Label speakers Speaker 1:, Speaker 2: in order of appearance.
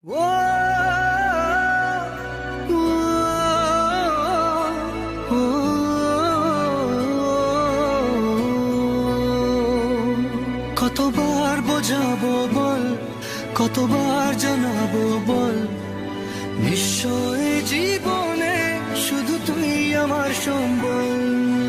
Speaker 1: ও ও, ও, কতবার বোঝাবো বল, কতবার জানাবো বল, নিশ্চয় জীবনে শুধু তুই আমার সম্বল।